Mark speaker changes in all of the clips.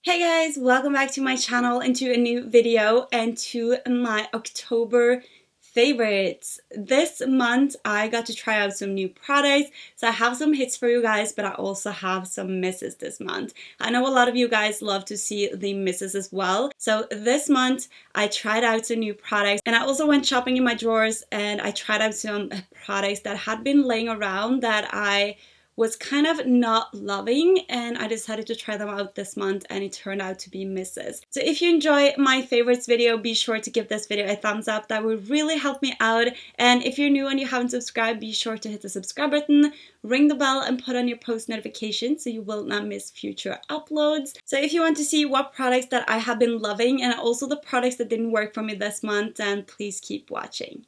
Speaker 1: Hey guys, welcome back to my channel and to a new video and to my October favorites. This month I got to try out some new products, so I have some hits for you guys, but I also have some misses this month. I know a lot of you guys love to see the misses as well. So this month I tried out some new products and I also went shopping in my drawers and I tried out some products that had been laying around that I was kind of not loving, and I decided to try them out this month and it turned out to be misses. So if you enjoy my favorites video, be sure to give this video a thumbs up. That would really help me out. And if you're new and you haven't subscribed, be sure to hit the subscribe button, ring the bell and put on your post notifications so you will not miss future uploads. So if you want to see what products that I have been loving and also the products that didn't work for me this month, then please keep watching.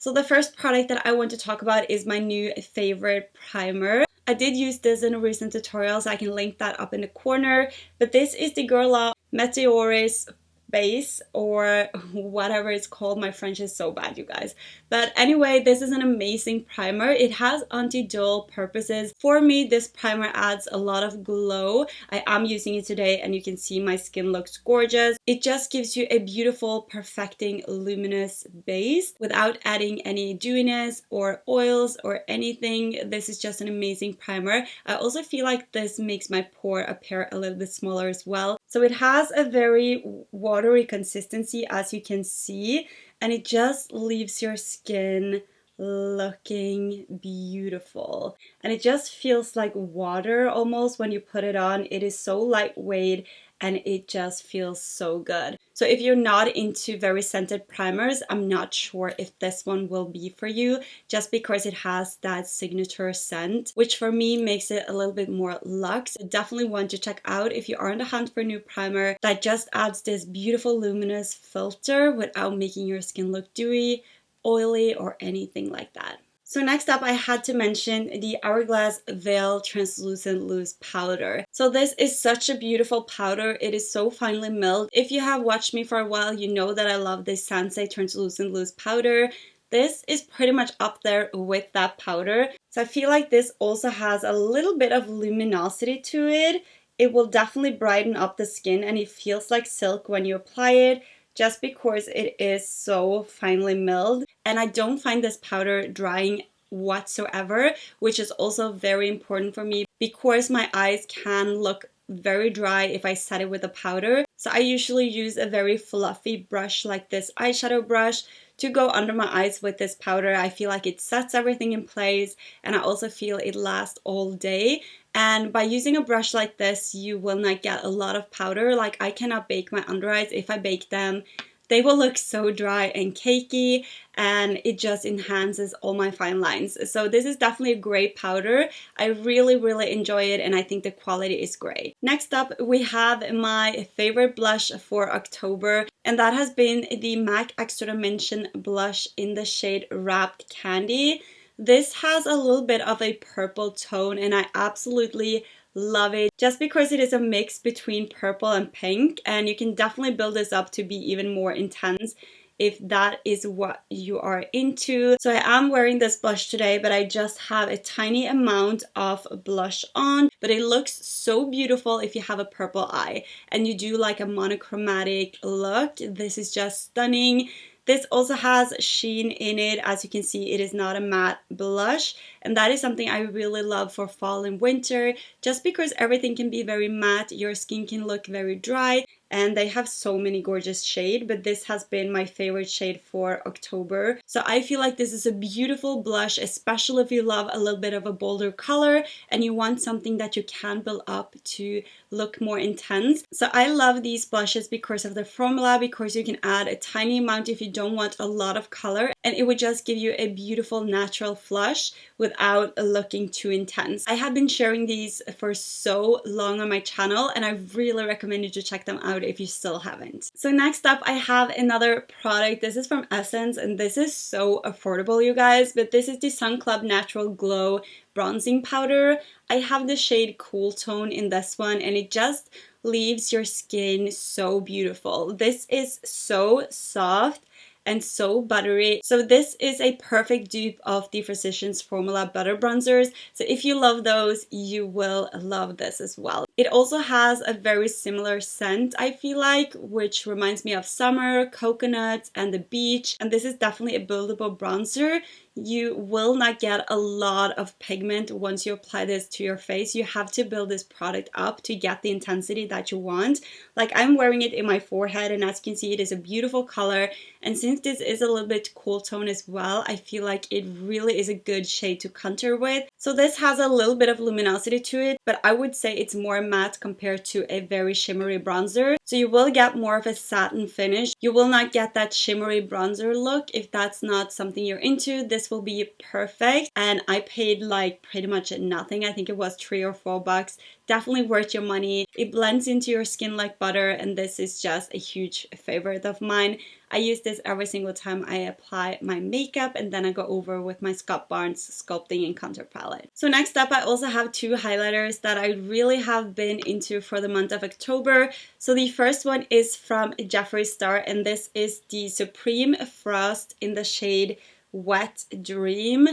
Speaker 1: So the first product that I want to talk about is my new favorite primer. I did use this in a recent tutorial, so I can link that up in the corner. But this is the GUERLAIN Meteorites base, or whatever it's called. My French is so bad, you guys. But anyway, this is an amazing primer. It has anti-dull purposes. For me, this primer adds a lot of glow. I am using it today and you can see my skin looks gorgeous. It just gives you a beautiful, perfecting, luminous base without adding any dewiness or oils or anything. This is just an amazing primer. I also feel like this makes my pore appear a little bit smaller as well. So it has a very watery consistency, as you can see, and it just leaves your skin looking beautiful. And it just feels like water almost when you put it on. It is so lightweight and it just feels so good. So if you're not into very scented primers, I'm not sure if this one will be for you, just because it has that signature scent, which for me makes it a little bit more luxe. Definitely want to check out if you are on the hunt for a new primer that just adds this beautiful luminous filter without making your skin look dewy, oily, or anything like that. So next up, I had to mention the HOURGLASS Veil Translucent Loose Powder. So this is such a beautiful powder. It is so finely milled. If you have watched me for a while, you know that I love this Sensei Translucent Loose Powder. This is pretty much up there with that powder. So I feel like this also has a little bit of luminosity to it. It will definitely brighten up the skin and it feels like silk when you apply it, just because it is so finely milled. And I don't find this powder drying whatsoever, which is also very important for me because my eyes can look very dry if I set it with a powder. So I usually use a very fluffy brush like this eyeshadow brush to go under my eyes with this powder. I feel like it sets everything in place, and I also feel it lasts all day. And by using a brush like this, you will not get a lot of powder. Like, I cannot bake my under eyes. If I bake them, they will look so dry and cakey, and it just enhances all my fine lines. So this is definitely a great powder. I really enjoy it, and I think the quality is great. Next up, we have my favorite blush for October, and that has been the MAC Extra Dimension blush in the shade Wrapped Candy. This has a little bit of a purple tone, and I absolutely love it just because it is a mix between purple and pink, and you can definitely build this up to be even more intense if that is what you are into. So I am wearing this blush today, but I just have a tiny amount of blush on, but it looks so beautiful if you have a purple eye and you do like a monochromatic look. This is just stunning. This also has sheen in it. As you can see, it is not a matte blush, and that is something I really love for fall and winter, just because everything can be very matte, your skin can look very dry, and they have so many gorgeous shades, but this has been my favorite shade for October. So I feel like this is a beautiful blush, especially if you love a little bit of a bolder color and you want something that you can build up to look more intense. So I love these blushes because of the formula, because you can add a tiny amount if you don't want a lot of color, and it would just give you a beautiful natural flush without looking too intense. I have been sharing these for so long on my channel, and I really recommend you to check them out if you still haven't. So next up, I have another product. This is from Essence, and this is so affordable, you guys, but this is the Sun Club Natural Glow Bronzing Powder. I have the shade Cool Tone in this one, and it just leaves your skin so beautiful. This is so soft and so buttery. So this is a perfect dupe of the Physicians Formula Butter Bronzers. So if you love those, you will love this as well. It also has a very similar scent, I feel like, which reminds me of summer, coconut, and the beach. And this is definitely a buildable bronzer. You will not get a lot of pigment once you apply this to your face. You have to build this product up to get the intensity that you want. Like, I'm wearing it in my forehead, and as you can see, it is a beautiful color. And since this is a little bit cool tone as well, I feel like it really is a good shade to contour with. So this has a little bit of luminosity to it, but I would say it's more matte compared to a very shimmery bronzer. So you will get more of a satin finish. You will not get that shimmery bronzer look. If that's not something you're into, this will be perfect. And I paid like pretty much nothing. I think it was $3 or $4. Definitely worth your money. It blends into your skin like butter, and this is just a huge favorite of mine. I use this every single time I apply my makeup, and then I go over with my Scott Barnes Sculpting and Contour Palette. So next up, I also have two highlighters that I really have been into for the month of October. So the first one is from JEFFREE Star, and this is the Supreme Frost in the shade Wet Dream.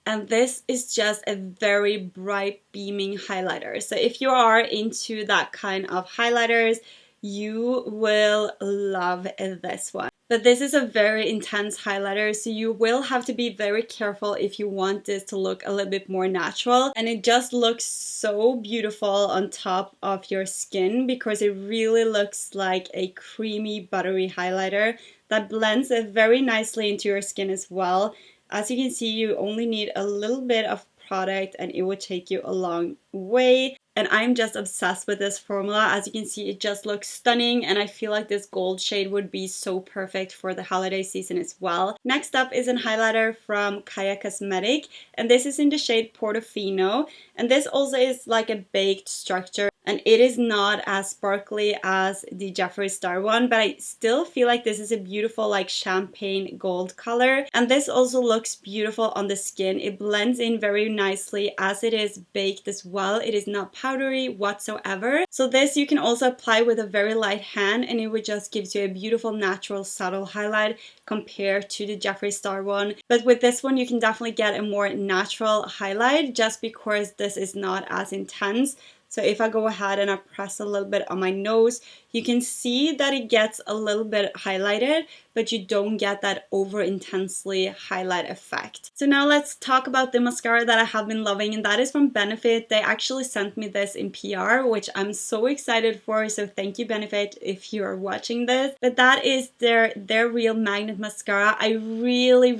Speaker 1: And this is just a very bright, beaming highlighter. So if you are into that kind of highlighters, you will love this one. But this is a very intense highlighter, so you will have to be very careful if you want this to look a little bit more natural. And it just looks so beautiful on top of your skin because it really looks like a creamy, buttery highlighter that blends very nicely into your skin as well. As you can see, you only need a little bit of product and it will take you a long way. And I'm just obsessed with this formula. As you can see, it just looks stunning, and I feel like this gold shade would be so perfect for the holiday season as well. Next up is a highlighter from CAIA Cosmetic, and this is in the shade Portofino. And this also is like a baked structure, and it is not as sparkly as the JEFFREE Star one, but I still feel like this is a beautiful like champagne gold color. And this also looks beautiful on the skin. It blends in very nicely as it is baked as well. It is not powdery whatsoever. So this you can also apply with a very light hand, and it would just gives you a beautiful natural subtle highlight compared to the JEFFREE Star one. But with this one you can definitely get a more natural highlight just because this is not as intense. So if I go ahead and I press a little bit on my nose, you can see that it gets a little bit highlighted, but you don't get that over intensely highlight effect. So now let's talk about the mascara that I have been loving, and that is from Benefit. They actually sent me this in PR, which I'm so excited for, so thank you Benefit if you are watching this. But that is their Real Magnet Mascara. I really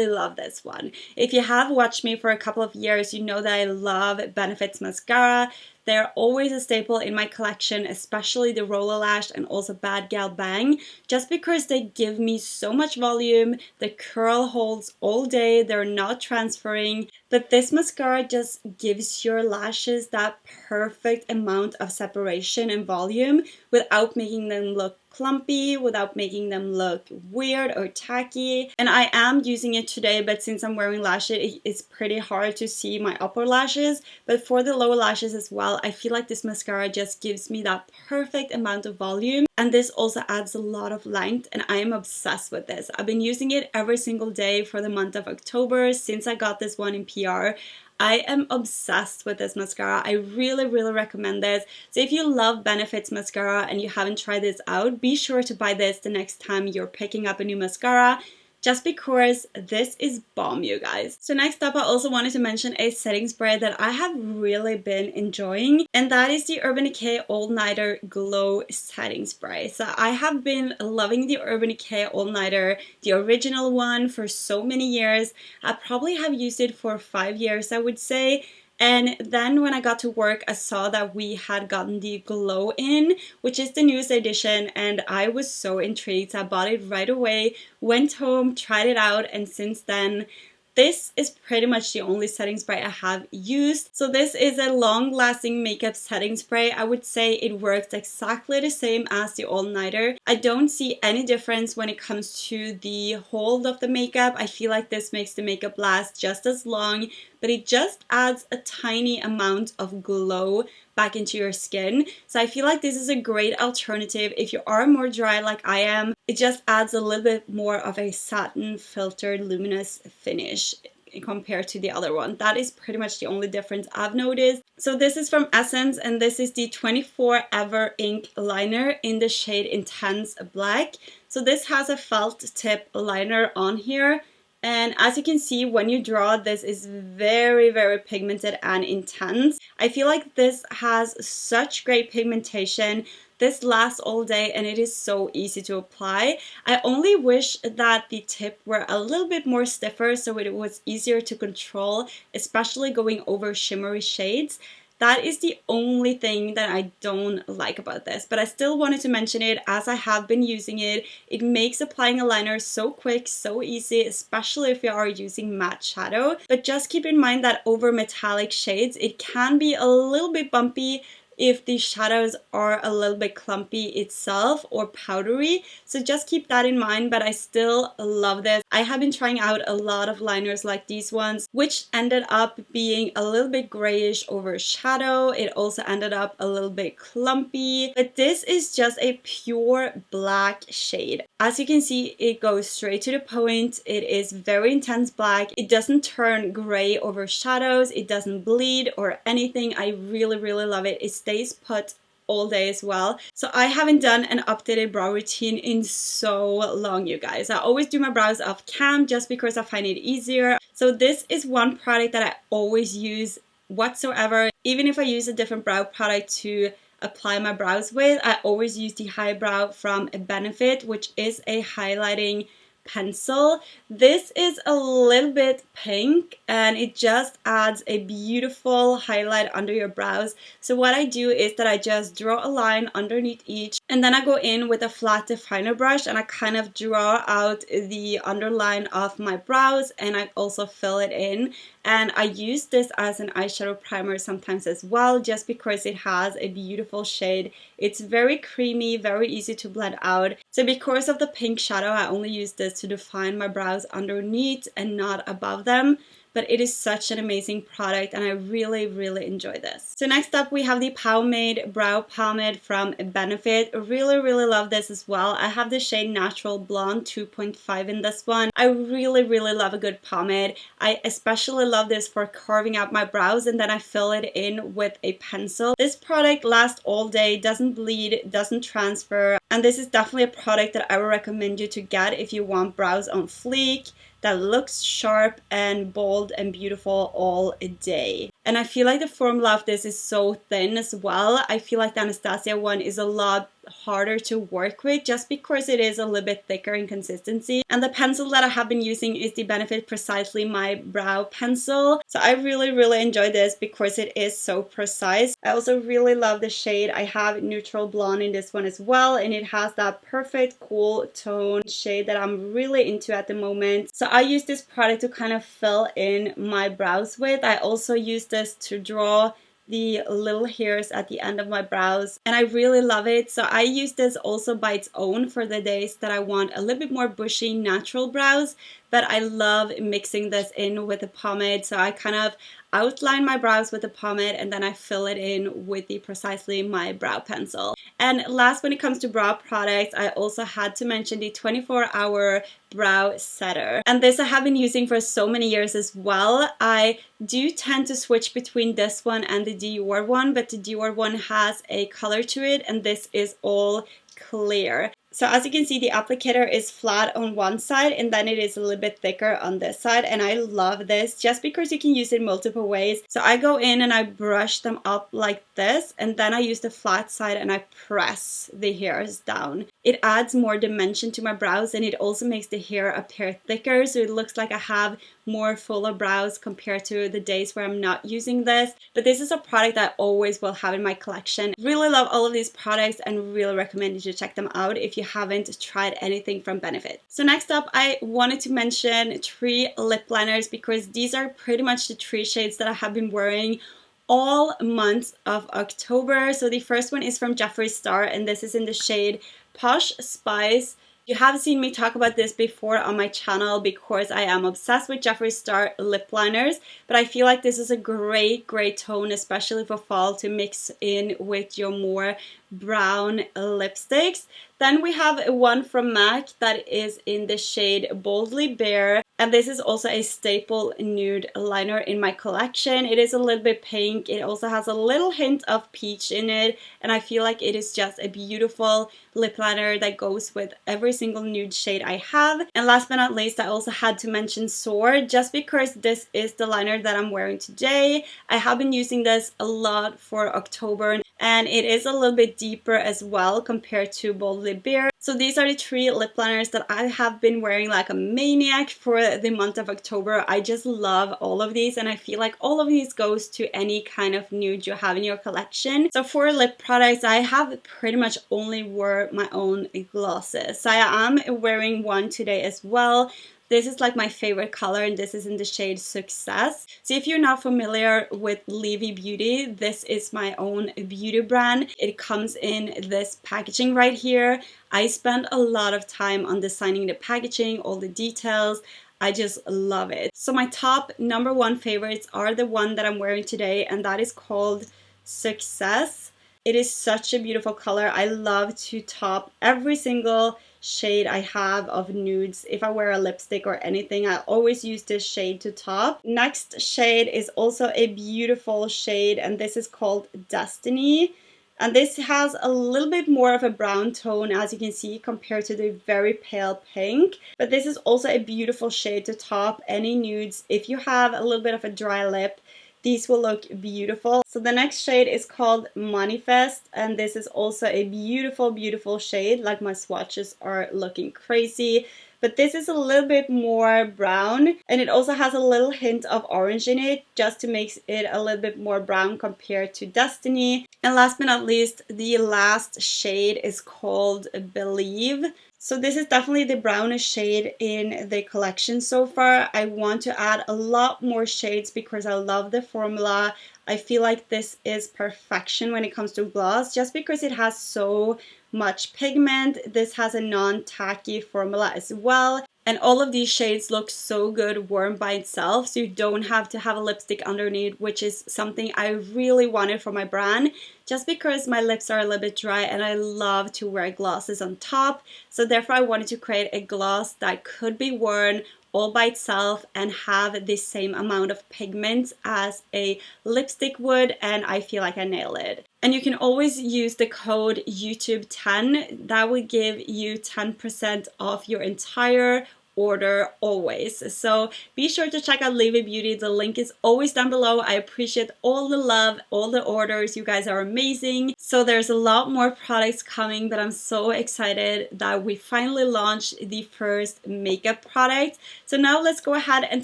Speaker 1: love this one. If you have watched me for a couple of years, you know that I love Benefit's mascara. They're always a staple in my collection, especially the Roller Lash and also Bad Gal Bang, just because they give me so much volume, the curl holds all day, they're not transferring, but this mascara just gives your lashes that perfect amount of separation and volume without making them look clumpy, without making them look weird or tacky. And I am using it today, but since I'm wearing lashes, it's pretty hard to see my upper lashes. But for the lower lashes as well, I feel like this mascara just gives me that perfect amount of volume. And this also adds a lot of length, and I am obsessed with this. I've been using it every single day for the month of October since I got this one in PR. I am obsessed with this mascara. I really recommend this. So if you love Benefit's mascara and you haven't tried this out, be sure to buy this the next time you're picking up a new mascara, just because this is bomb, you guys. So next up, I also wanted to mention a setting spray that I have really been enjoying, and that is the Urban Decay All Nighter Glow Setting Spray. So I have been loving the Urban Decay All Nighter, the original one, for so many years. I probably have used it for 5 years, I would say. And then when I got to work, I saw that we had gotten the Glow In, which is the newest edition, and I was so intrigued. I bought it right away, went home, tried it out, and since then, this is pretty much the only setting spray I have used. So this is a long-lasting makeup setting spray. I would say it works exactly the same as the All Nighter. I don't see any difference when it comes to the hold of the makeup. I feel like this makes the makeup last just as long, but it just adds a tiny amount of glow back into your skin. So I feel like this is a great alternative if you are more dry like I am. It just adds a little bit more of a satin filtered luminous finish compared to the other one. That is pretty much the only difference I've noticed. So this is from Essence, and this is the 24 Ever Ink liner in the shade Intense Black. So this has a felt tip liner on here, and as you can see when you draw, this is very, very pigmented and intense. I feel like this has such great pigmentation. This lasts all day and it is so easy to apply. I only wish that the tip were a little bit more stiffer so it was easier to control, especially going over shimmery shades. That is the only thing that I don't like about this, but I still wanted to mention it as I have been using it. It makes applying a liner so quick, so easy, especially if you are using matte shadow. But just keep in mind that over metallic shades, it can be a little bit bumpy if the shadows are a little bit clumpy itself or powdery. So just keep that in mind, but I still love this. I have been trying out a lot of liners like these ones, which ended up being a little bit grayish over shadow. It also ended up a little bit clumpy, but this is just a pure black shade. As you can see, it goes straight to the point. It is very intense black. It doesn't turn gray over shadows. It doesn't bleed or anything. I really, really love it. It stays put all day as well. So I haven't done an updated brow routine in so long, you guys. I always do my brows off cam just because I find it easier. So this is one product that I always use whatsoever. Even if I use a different brow product to apply my brows with, I always use the Highbrow from Benefit, which is a highlighting pencil. This is a little bit pink and it just adds a beautiful highlight under your brows. So what I do is that I just draw a line underneath each, and then I go in with a flat definer brush and I kind of draw out the underline of my brows, and I also fill it in. And I use this as an eyeshadow primer sometimes as well, just because it has a beautiful shade. It's very creamy, very easy to blend out. So because of the pink shadow, I only use this to define my brows underneath and not above them. But it is such an amazing product and I really, really enjoy this. So next up we have the Pomade Brow Pomade from Benefit. Really, really love this as well. I have the shade Natural Blonde 2.5 in this one. I really, really love a good pomade. I especially love this for carving out my brows, and then I fill it in with a pencil. This product lasts all day, doesn't bleed, doesn't transfer, and this is definitely a product that I would recommend you to get if you want brows on fleek that looks sharp and bold and beautiful all day. And I feel like the formula of this is so thin as well. I feel like the Anastasia one is a lot harder to work with just because it is a little bit thicker in consistency. And the pencil that I have been using is the Benefit Precisely My Brow Pencil. So I really, really enjoy this because it is so precise. I also really love the shade. I have Neutral Blonde in this one as well, and it has that perfect cool tone shade that I'm really into at the moment. So I use this product to kind of fill in my brows with. I also use this to draw the little hairs at the end of my brows, and I really love it. So I use this also by its own for the days that I want a little bit more bushy natural brows, but I love mixing this in with the pomade. So I kind of outline my brows with the pomade and then I fill it in with the Precisely My Brow Pencil. And last, when it comes to brow products, I also had to mention the 24-hour brow setter. And this I have been using for so many years as well. I do tend to switch between this one and the Dior one, but the Dior one has a color to it and this is all clear. So as you can see, the applicator is flat on one side and then it is a little bit thicker on this side, and I love this just because you can use it multiple ways. So I go in and I brush them up like this, and then I use the flat side and I press the hairs down. It adds more dimension to my brows and it also makes the hair appear thicker, so it looks like I have more fuller brows compared to the days where I'm not using this. But this is a product I always will have in my collection. Really love all of these products and really recommend you to check them out if you haven't tried anything from Benefit. So next up, I wanted to mention 3 lip liners because these are pretty much the 3 shades that I have been wearing all month of October. So the first one is from Jeffree Star and this is in the shade Posh Spice You have seen me talk about this before on my channel because I am obsessed with Jeffree Star lip liners, but I feel like this is a great tone, especially for fall, to mix in with your more brown lipsticks. Then we have one from MAC that is in the shade Boldly Bare, and this is also a staple nude liner in my collection. It is a little bit pink, it also has a little hint of peach in it, and I feel like it is just a beautiful lip liner that goes with every single nude shade I have. And last but not least, I also had to mention Soar, just because this is the liner that I'm wearing today. I have been using this a lot for October, and it is a little bit deeper as well compared to Boldly Bare. So these are the 3 lip liners that I have been wearing like a maniac for the month of October. I just love all of these, and I feel like all of these goes to any kind of nude you have in your collection. So for lip products, I have pretty much only wore my own glosses. So I am wearing one today as well. This is like my favorite color, and this is in the shade Success. So if you're not familiar with Livi Beauty, this is my own beauty brand. It comes in this packaging right here. I spent a lot of time on designing the packaging, all the details. I just love it. So my top #1 favorites are the one that I'm wearing today, and that is called Success. It is such a beautiful color. I love to top every single shade I have of nudes. If I wear a lipstick or anything, I always use this shade to top. Next shade is also a beautiful shade, and this is called Destiny. And this has a little bit more of a brown tone, as you can see, compared to the very pale pink. But this is also a beautiful shade to top any nudes. If you have a little bit of a dry lip, these will look beautiful. So the next shade is called Manifest, and this is also a beautiful shade. Like, my swatches are looking crazy, but this is a little bit more brown, and it also has a little hint of orange in it, just to make it a little bit more brown compared to Destiny. And last but not least, the last shade is called Believe. So this is definitely the brownest shade in the collection so far. I want to add a lot more shades because I love the formula. I feel like this is perfection when it comes to gloss, just because it has so much pigment. This has a non-tacky formula as well. And all of these shades look so good worn by itself, so you don't have to have a lipstick underneath, which is something I really wanted for my brand, just because my lips are a little bit dry and I love to wear glosses on top. So therefore I wanted to create a gloss that could be worn all by itself and have the same amount of pigment as a lipstick would, and I feel like I nailed it. And you can always use the code YouTube10. That will give you 10% off your entire order always. So be sure to check out Livi Beauty. The link is always down below. I appreciate all the love, all the orders. You guys are amazing. So there's a lot more products coming, but I'm so excited that we finally launched the first makeup product. So now let's go ahead and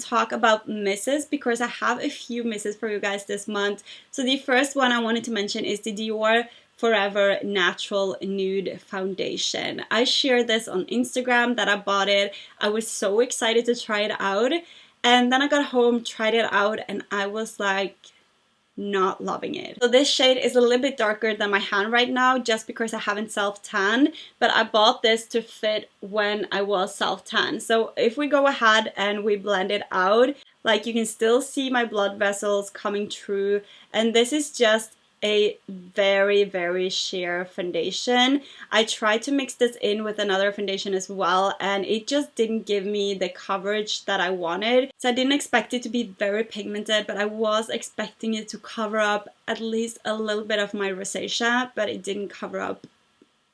Speaker 1: talk about misses, because I have a few misses for you guys this month. So the first one I wanted to mention is the Dior Forever Natural Nude Foundation. I shared this on Instagram that I bought it. I was so excited to try it out, and then I got home, tried it out, and I was like not loving it. So this shade is a little bit darker than my hand right now, just because I haven't self-tanned, but I bought this to fit when I was self-tanned. So if we go ahead and we blend it out, like, you can still see my blood vessels coming through, and this is just a very sheer foundation. I tried to mix this in with another foundation as well, and it just didn't give me the coverage that I wanted. So I didn't expect it to be very pigmented, but I was expecting it to cover up at least a little bit of my rosacea, but it didn't cover up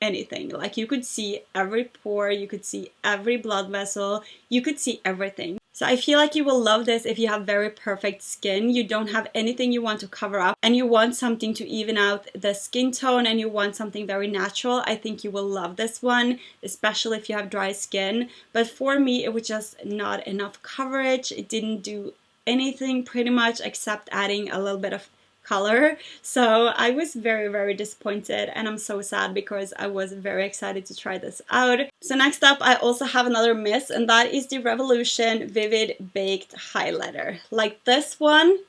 Speaker 1: anything. Like, you could see every pore, you could see every blood vessel, you could see everything. So I feel like you will love this if you have very perfect skin, you don't have anything you want to cover up, and you want something to even out the skin tone, and you want something very natural. I think you will love this one, especially if you have dry skin. But for me, it was just not enough coverage. It didn't do anything pretty much except adding a little bit of color. So I was very disappointed, and I'm so sad because I was very excited to try this out. So next up, I also have another miss, and that is the Revolution Vivid Baked Highlighter. Like, this one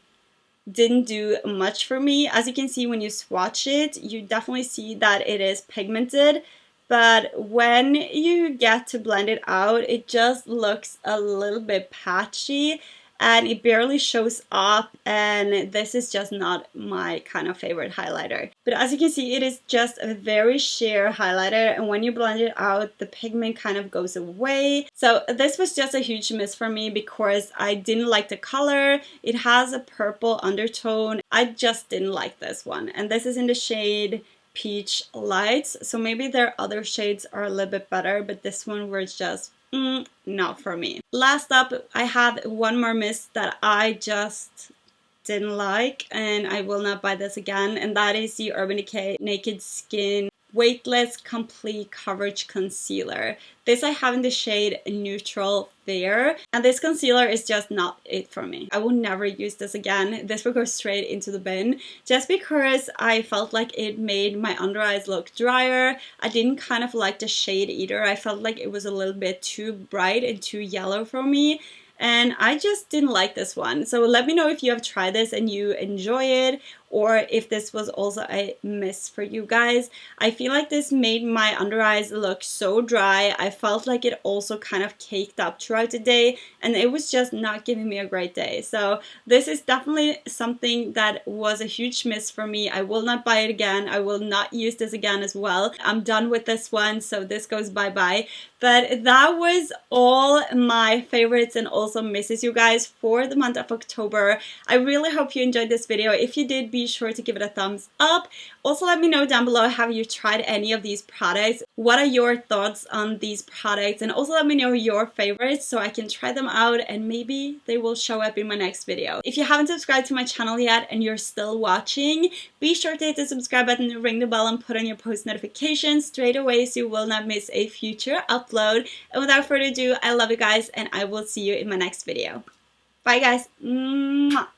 Speaker 1: didn't do much for me. As you can see when you swatch it, you definitely see that it is pigmented, but when you get to blend it out, it just looks a little bit patchy and it barely shows up, and this is just not my kind of favorite highlighter. But as you can see, it is just a very sheer highlighter, and when you blend it out, the pigment kind of goes away. So this was just a huge miss for me because I didn't like the color. It has a purple undertone. I just didn't like this one, and this is in the shade Peach Lights, so maybe their other shades are a little bit better, but this one was just not for me. Last up, I have one more mist that I just didn't like, and I will not buy this again, and that is the Urban Decay Naked Skin Weightless Complete Coverage Concealer. This I have in the shade Neutral Fair, and this concealer is just not it for me. I will never use this again. This will go straight into the bin just because I felt like it made my under eyes look drier. I didn't kind of like the shade either. I felt like it was a little bit too bright and too yellow for me, and I just didn't like this one. So let me know if you have tried this and you enjoy it, or if this was also a miss for you guys. I feel like this made my under eyes look so dry. I felt like it also kind of caked up throughout the day, and it was just not giving me a great day. So this is definitely something that was a huge miss for me. I will not buy it again. I will not use this again as well. I'm done with this one, so this goes bye-bye. But that was all my favorites and also misses, you guys, for the month of October. I really hope you enjoyed this video. If you did, be sure to give it a thumbs up. Also, let me know down below, have you tried any of these products? What are your thoughts on these products? And also let me know your favorites so I can try them out and maybe they will show up in my next video. If you haven't subscribed to my channel yet and you're still watching, be sure to hit the subscribe button, ring the bell, and put on your post notifications straight away so you will not miss a future upload. And without further ado, I love you guys and I will see you in my next video. Bye guys. Mwah.